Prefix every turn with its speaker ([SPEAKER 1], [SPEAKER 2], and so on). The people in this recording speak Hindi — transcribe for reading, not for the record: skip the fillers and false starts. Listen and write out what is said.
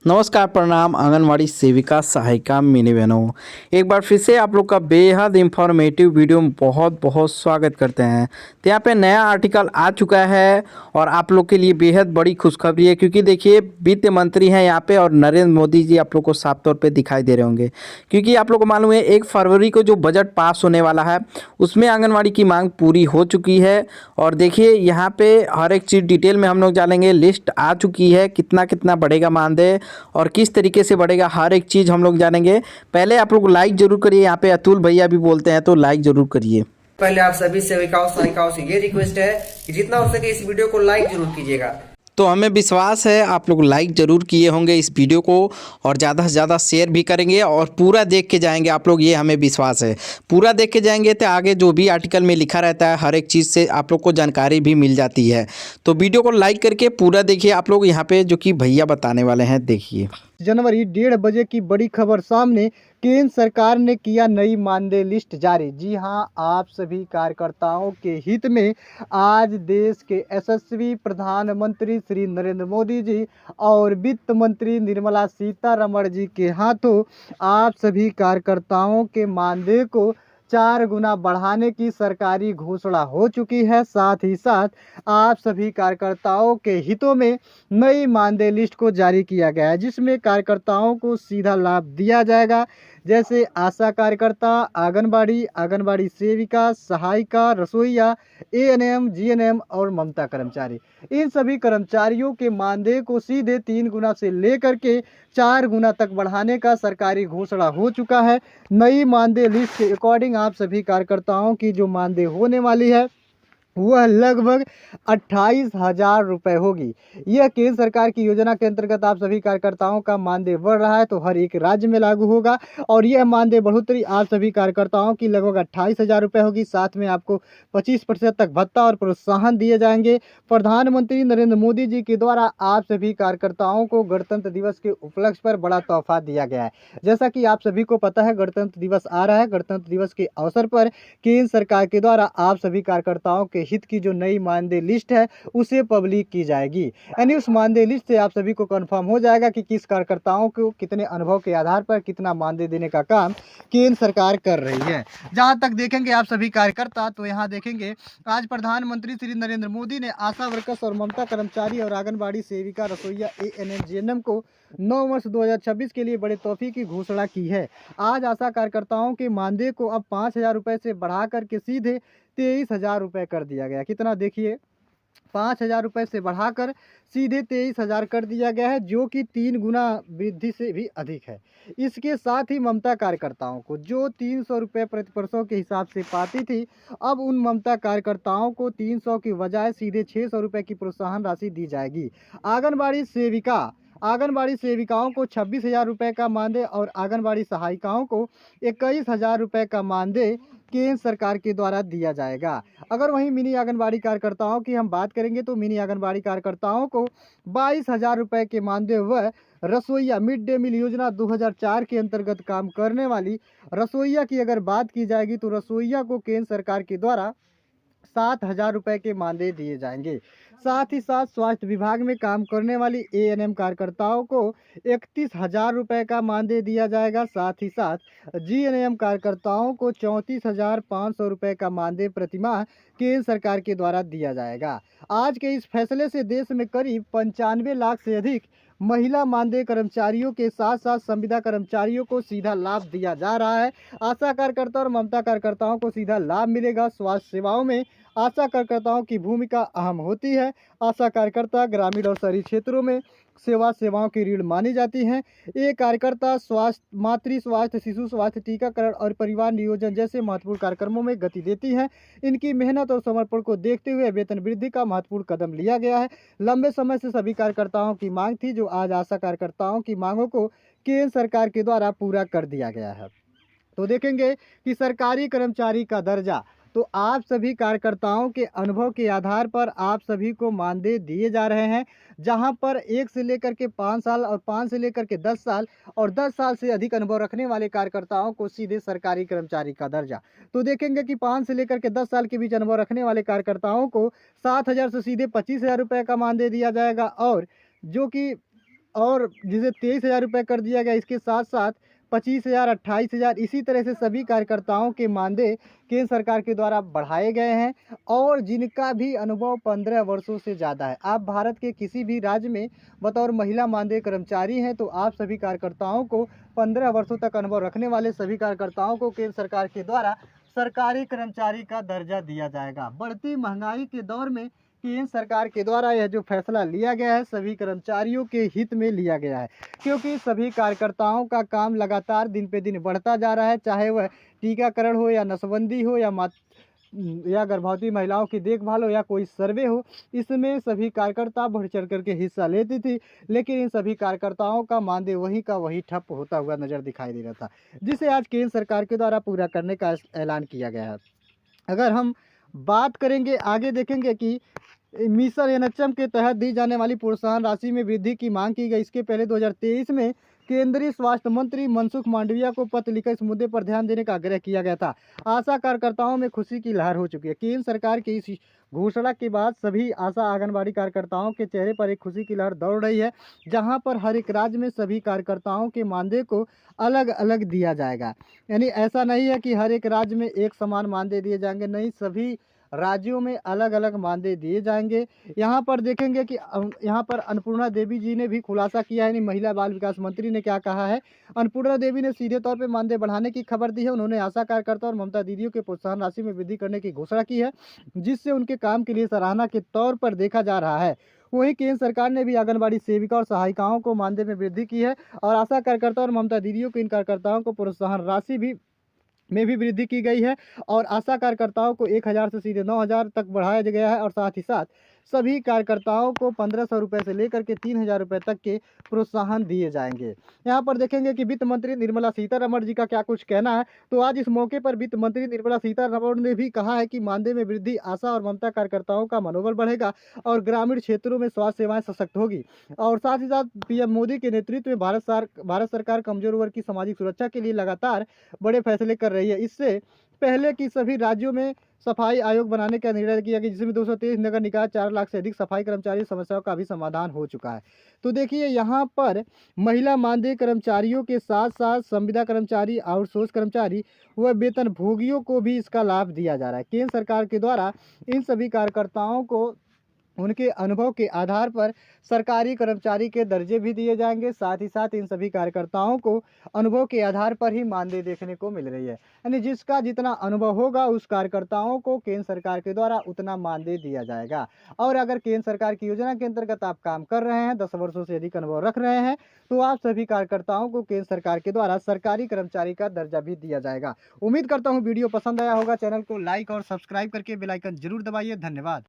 [SPEAKER 1] नमस्कार, प्रणाम आंगनवाड़ी सेविका सहायिका मिनी बहनों। एक बार फिर से आप लोग का बेहद इंफॉर्मेटिव वीडियो में बहुत बहुत स्वागत करते हैं। तो यहाँ पे नया आर्टिकल आ चुका है और आप लोग के लिए बेहद बड़ी खुशखबरी है, क्योंकि देखिए वित्त मंत्री हैं यहाँ पे और नरेंद्र मोदी जी आप लोग को साफ तौर पे दिखाई दे रहे होंगे। क्योंकि आप लोग को मालूम है 1 फरवरी को जो बजट पास होने वाला है उसमें आंगनवाड़ी की मांग पूरी हो चुकी है। और देखिए यहाँ पे हर एक चीज़ डिटेल में हम लोग जानेंगे। लिस्ट आ चुकी है, कितना कितना बढ़ेगा मानदेय और किस तरीके से बढ़ेगा, हर एक चीज़ हम लोग जानेंगे। पहले आप लोग लाइक जरूर करिए, यहाँ पे अतुल भैया भी बोलते हैं तो लाइक जरूर करिए।
[SPEAKER 2] पहले आप सभी सेविकाओं सहायिकाओं से ये रिक्वेस्ट है कि जितना हो सके इस वीडियो को लाइक जरूर कीजिएगा।
[SPEAKER 1] तो हमें विश्वास है आप लोग लाइक ज़रूर किए होंगे इस वीडियो को और ज़्यादा से ज़्यादा शेयर भी करेंगे और पूरा देख के जाएंगे आप लोग, ये हमें विश्वास है। पूरा देख के जाएंगे तो आगे जो भी आर्टिकल में लिखा रहता है हर एक चीज़ से आप लोग को जानकारी भी मिल जाती है। तो वीडियो को लाइक करके पूरा देखिए आप लोग, यहाँ पे जो कि भैया बताने वाले हैं देखिए।
[SPEAKER 3] जनवरी 1:30 की बड़ी खबर सामने। केंद्र सरकार ने किया नई मानदेय लिस्ट जारी। जी हां, आप सभी कार्यकर्ताओं के हित में आज देश के यशस्वी प्रधानमंत्री श्री नरेंद्र मोदी जी और वित्त मंत्री निर्मला सीतारमण जी के हाथों आप सभी कार्यकर्ताओं के मानदेय को 4 गुना बढ़ाने की सरकारी घोषणा हो चुकी है। साथ ही साथ आप सभी कार्यकर्ताओं के हितों में नई मानदेय लिस्ट को जारी किया गया है, जिसमें कार्यकर्ताओं को सीधा लाभ दिया जाएगा, जैसे आशा कार्यकर्ता, आंगनबाड़ी सेविका, सहायिका, रसोइया, एएनएम, जीएनएम और ममता कर्मचारी। इन सभी कर्मचारियों के मानदेय को सीधे 3 गुना से लेकर के 4 गुना तक बढ़ाने का सरकारी घोषणा हो चुका है। नई मानदेय लिस्ट के अकॉर्डिंग आप सभी कार्यकर्ताओं की जो मानदेय होने वाली है वह लगभग 28,000 रुपये होगी। यह केंद्र सरकार की योजना के अंतर्गत आप सभी कार्यकर्ताओं का मानदेय बढ़ रहा है, तो हर एक राज्य में लागू होगा और यह मानदेय बढ़ोतरी आप सभी कार्यकर्ताओं की लगभग 28,000 रुपये होगी। साथ में आपको 25% तक भत्ता और प्रोत्साहन दिए जाएंगे। प्रधानमंत्री नरेंद्र मोदी जी के द्वारा आप सभी कार्यकर्ताओं को गणतंत्र दिवस के उपलक्ष्य पर बड़ा तोहफा दिया गया है। जैसा कि आप सभी को पता है, गणतंत्र दिवस आ रहा है। गणतंत्र दिवस के अवसर पर केंद्र सरकार के द्वारा आप सभी कार्यकर्ताओं के हित की जो नई मानदेय लिस्ट है उसे पब्लिक की जाएगी। यानी उस मानदेय लिस्ट से आप सभी को कंफर्म हो जाएगा कि किस कार्यकर्ताओं को कितने अनुभव के आधार पर कितना मानदेय देने का काम केंद्र सरकार कर रही है। जहां तक देखेंगे आप सभी कार्यकर्ता, तो यहाँ देखेंगे आज प्रधानमंत्री श्री नरेंद्र मोदी ने आशा वर्कर्स और ममता कर्मचारी और आंगनबाड़ी सेविका, रसोइया, एएनएम, जीएनएम को 9 वर्ष 2026 के लिए बड़े तोहफे की घोषणा की है। आज आशा कार्यकर्ताओं के मानदेय को अब 5,000 रुपये से बढ़ा करके सीधे 23,000 रुपये कर दिया गया। कितना देखिए, 5,000 रुपये से बढ़ाकर सीधे 23,000 कर दिया गया है, जो कि 3 गुना वृद्धि से भी अधिक है। इसके साथ ही ममता कार्यकर्ताओं को जो 300 रुपये प्रति प्रसव के हिसाब से पाती थी, अब उन ममता कार्यकर्ताओं को 300 की बजाय सीधे 600 रुपये की प्रोत्साहन राशि दी जाएगी। आंगनबाड़ी सेविकाओं को 26,000 रुपये का मानदेय और आंगनबाड़ी सहायिकाओं को 21,000 रुपये का मानदेय केंद्र सरकार के द्वारा दिया जाएगा। अगर वहीं मिनी आंगनबाड़ी कार्यकर्ताओं की हम बात करेंगे तो मिनी आंगनबाड़ी कार्यकर्ताओं को 22,000 रुपये के मानदेय व रसोइया मिड डे मील योजना 2004 के अंतर्गत काम करने वाली रसोइया की अगर बात की जाएगी तो रसोइया को केंद्र सरकार के द्वारा 7,000 रुपये के मानदेय दिए जाएंगे। साथ ही साथ स्वास्थ्य विभाग में काम करने वाली एएनएम कार्यकर्ताओं को 31,000 रुपये का मानदेय दिया जाएगा। साथ ही साथ जीएनएम कार्यकर्ताओं को 34,500 रुपये का मानदेय प्रतिमाह केंद्र सरकार के द्वारा दिया जाएगा। आज के इस फैसले से देश में करीब 95 लाख से अधिक महिला मानदेय कर्मचारियों के साथ साथ संविदा कर्मचारियों को सीधा लाभ दिया जा रहा है। आशा कार्यकर्ता और ममता कार्यकर्ताओं को सीधा लाभ मिलेगा। स्वास्थ्य सेवाओं में आशा कार्यकर्ताओं की भूमिका अहम होती है। आशा कार्यकर्ता ग्रामीण और शहरी क्षेत्रों में सेवाओं की रीढ़ मानी जाती हैं। ये कार्यकर्ता स्वास्थ्य, मातृ स्वास्थ्य, शिशु स्वास्थ्य, टीकाकरण और परिवार नियोजन जैसे महत्वपूर्ण कार्यक्रमों में गति देती हैं। इनकी मेहनत और समर्पण को देखते हुए वेतन वृद्धि का महत्वपूर्ण कदम लिया गया है। लंबे समय से सभी कार्यकर्ताओं की मांग थी, जो आज आशा कार्यकर्ताओं की मांगों को केंद्र सरकार के द्वारा पूरा कर दिया गया है। तो देखेंगे कि सरकारी कर्मचारी का दर्जा, तो आप सभी कार्यकर्ताओं के अनुभव के आधार पर आप सभी को मानदेय दिए जा रहे हैं, जहां पर 1 से लेकर के 5 साल और 5 से लेकर के 10 साल और 10 साल से अधिक अनुभव रखने वाले कार्यकर्ताओं को सीधे सरकारी कर्मचारी का दर्जा। तो देखेंगे कि 5 से लेकर के 10 साल के बीच अनुभव रखने वाले कार्यकर्ताओं को 7,000 से सीधे 25,000 रुपये का मानदेय दिया जाएगा और जो कि और जिसे 23,000 रुपये कर दिया गया, इसके साथ साथ 25,000, 28,000 इसी तरह से सभी कार्यकर्ताओं के मानदेय केंद्र सरकार के द्वारा बढ़ाए गए हैं। और जिनका भी अनुभव 15 वर्षों से ज़्यादा है, आप भारत के किसी भी राज्य में बतौर महिला मानदेय कर्मचारी हैं तो आप सभी कार्यकर्ताओं को 15 वर्षों तक अनुभव रखने वाले सभी कार्यकर्ताओं को केंद्र सरकार के द्वारा सरकारी कर्मचारी का दर्जा दिया जाएगा। बढ़ती महंगाई के दौर में केंद्र सरकार के द्वारा यह जो फैसला लिया गया है सभी कर्मचारियों के हित में लिया गया है, क्योंकि सभी कार्यकर्ताओं का काम लगातार दिन पे दिन बढ़ता जा रहा है, चाहे वह टीकाकरण हो या नसबंदी हो या गर्भवती महिलाओं की देखभाल हो या कोई सर्वे हो, इसमें सभी कार्यकर्ता बढ़ चढ़ करके हिस्सा लेती थी। लेकिन इन सभी कार्यकर्ताओं का मानदेय वही का वही ठप होता हुआ नजर दिखाई दे रहा था, जिसे आज केंद्र सरकार के द्वारा पूरा करने का ऐलान किया गया है। अगर हम बात करेंगे, आगे देखेंगे कि मिशन एनएचएम के तहत दी जाने वाली प्रोत्साहन राशि में वृद्धि की मांग की गई। इसके पहले 2023 में केंद्रीय स्वास्थ्य मंत्री मनसुख मांडविया को पत्र लिखकर इस मुद्दे पर ध्यान देने का आग्रह किया गया था। आशा कार्यकर्ताओं में खुशी की लहर हो चुकी है। केंद्र सरकार की इस घोषणा के बाद सभी आशा आंगनबाड़ी कार्यकर्ताओं के चेहरे पर एक खुशी की लहर दौड़ रही है, जहां पर हर एक राज्य में सभी कार्यकर्ताओं के मानदेय को अलग अलग दिया जाएगा। यानी ऐसा नहीं है कि हर एक राज्य में एक समान मानदेय दिए जाएंगे, नहीं, सभी राज्यों में अलग अलग मानदेय दिए जाएंगे। यहाँ पर देखेंगे कि यहाँ पर अन्नपूर्णा देवी जी ने भी खुलासा किया है, यानी महिला बाल विकास मंत्री ने क्या कहा है। अन्नपूर्णा देवी ने सीधे तौर पे मानदेय बढ़ाने की खबर दी है। उन्होंने आशा कार्यकर्ता और ममता दीदियों के प्रोत्साहन राशि में वृद्धि करने की घोषणा की है, जिससे उनके काम के लिए सराहना के तौर पर देखा जा रहा है। वहीं केंद्र सरकार ने भी आंगनबाड़ी सेविका और सहायिकाओं को मानदेय में वृद्धि की है और आशा कार्यकर्ता और ममता दीदियों के इन कार्यकर्ताओं को प्रोत्साहन राशि में भी वृद्धि की गई है और आशा कार्यकर्ताओं को 1,000 से सीधे 9,000 तक बढ़ाया गया है और साथ ही साथ सभी कार्यकर्ताओं को 1,500 रुपये से लेकर के 3,000 रुपये तक के प्रोत्साहन दिए जाएंगे। यहाँ पर देखेंगे कि वित्त मंत्री निर्मला सीतारमण जी का क्या कुछ कहना है। तो आज इस मौके पर वित्त मंत्री निर्मला सीतारमण ने भी कहा है कि मानदेय में वृद्धि आशा और ममता कार्यकर्ताओं का मनोबल बढ़ेगा और ग्रामीण क्षेत्रों में स्वास्थ्य सेवाएं सशक्त होगी। और साथ ही साथ पीएम मोदी के नेतृत्व में भारत सरकार कमजोर वर्ग की सामाजिक सुरक्षा के लिए लगातार बड़े फैसले कर रही है। इससे पहले कि सभी राज्यों में सफाई आयोग बनाने का निर्णय किया गया, जिसमें 223 नगर निकाय 4 लाख से अधिक सफाई कर्मचारी समस्याओं का भी समाधान हो चुका है। तो देखिए यहाँ पर महिला मानदेय कर्मचारियों के साथ साथ संविदा कर्मचारी, आउटसोर्स कर्मचारी व वेतन भोगियों को भी इसका लाभ दिया जा रहा है। केंद्र सरकार के द्वारा इन सभी कार्यकर्ताओं को उनके अनुभव के आधार पर सरकारी कर्मचारी के दर्जे भी दिए जाएंगे। साथ ही साथ इन सभी कार्यकर्ताओं को अनुभव के आधार पर ही मानदेय देखने को मिल रही है, यानी जिसका जितना अनुभव होगा उस कार्यकर्ताओं को केंद्र सरकार के द्वारा उतना मानदेय दिया जाएगा। और अगर केंद्र सरकार की योजना के अंतर्गत आप काम कर रहे हैं, 10 वर्षों से अधिक अनुभव रख रहे हैं, तो आप सभी कार्यकर्ताओं को केंद्र सरकार के द्वारा सरकारी कर्मचारी का दर्जा भी दिया जाएगा। उम्मीद करता हूँ वीडियो पसंद आया होगा। चैनल को लाइक और सब्सक्राइब करके बेल आइकन जरूर दबाइए। धन्यवाद।